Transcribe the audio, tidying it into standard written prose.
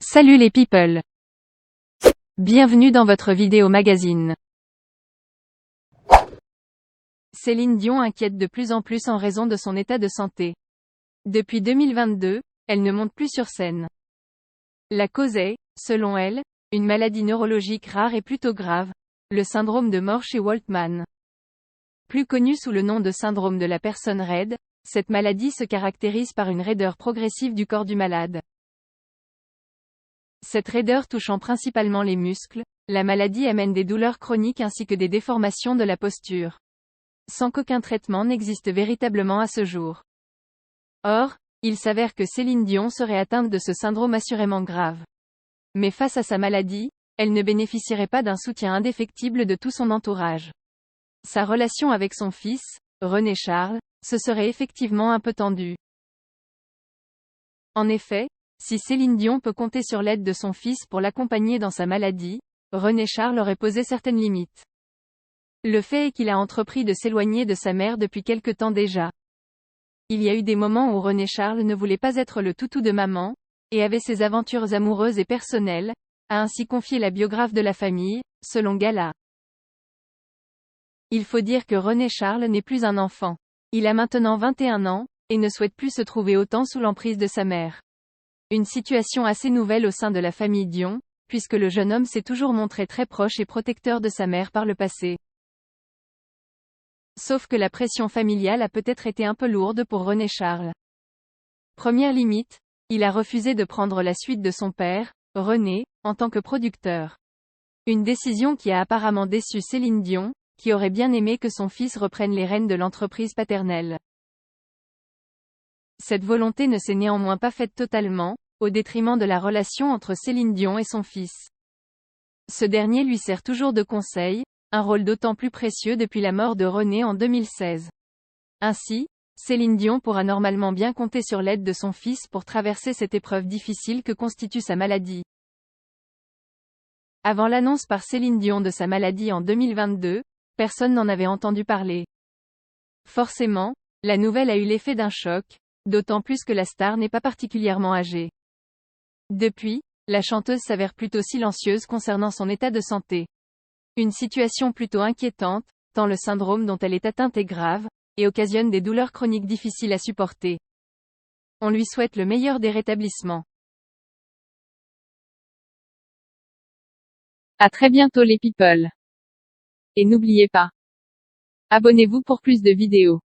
Salut les people! Bienvenue dans votre vidéo magazine. Céline Dion inquiète de plus en plus en raison de son état de santé. Depuis 2022, elle ne monte plus sur scène. La cause est, selon elle, une maladie neurologique rare et plutôt grave, le syndrome de Morche-Waltman. Plus connu sous le nom de syndrome de la personne raide, cette maladie se caractérise par une raideur progressive du corps du malade. Cette raideur touchant principalement les muscles, la maladie amène des douleurs chroniques ainsi que des déformations de la posture. Sans qu'aucun traitement n'existe véritablement à ce jour. Or, il s'avère que Céline Dion serait atteinte de ce syndrome assurément grave. Mais face à sa maladie, elle ne bénéficierait pas d'un soutien indéfectible de tout son entourage. Sa relation avec son fils, René Charles, se serait effectivement un peu tendue. En effet, si Céline Dion peut compter sur l'aide de son fils pour l'accompagner dans sa maladie, René Charles aurait posé certaines limites. Le fait est qu'il a entrepris de s'éloigner de sa mère depuis quelque temps déjà. Il y a eu des moments où René Charles ne voulait pas être le toutou de maman, et avait ses aventures amoureuses et personnelles, a ainsi confié la biographe de la famille, selon Gala. Il faut dire que René Charles n'est plus un enfant. Il a maintenant 21 ans, et ne souhaite plus se trouver autant sous l'emprise de sa mère. Une situation assez nouvelle au sein de la famille Dion, puisque le jeune homme s'est toujours montré très proche et protecteur de sa mère par le passé. Sauf que la pression familiale a peut-être été un peu lourde pour René Charles. Première limite, il a refusé de prendre la suite de son père, René, en tant que producteur. Une décision qui a apparemment déçu Céline Dion, qui aurait bien aimé que son fils reprenne les rênes de l'entreprise paternelle. Cette volonté ne s'est néanmoins pas faite totalement, au détriment de la relation entre Céline Dion et son fils. Ce dernier lui sert toujours de conseil, un rôle d'autant plus précieux depuis la mort de René en 2016. Ainsi, Céline Dion pourra normalement bien compter sur l'aide de son fils pour traverser cette épreuve difficile que constitue sa maladie. Avant l'annonce par Céline Dion de sa maladie en 2022, personne n'en avait entendu parler. Forcément, la nouvelle a eu l'effet d'un choc, d'autant plus que la star n'est pas particulièrement âgée. Depuis, la chanteuse s'avère plutôt silencieuse concernant son état de santé. Une situation plutôt inquiétante, tant le syndrome dont elle est atteinte est grave, et occasionne des douleurs chroniques difficiles à supporter. On lui souhaite le meilleur des rétablissements. À très bientôt les people. Et n'oubliez pas, abonnez-vous pour plus de vidéos.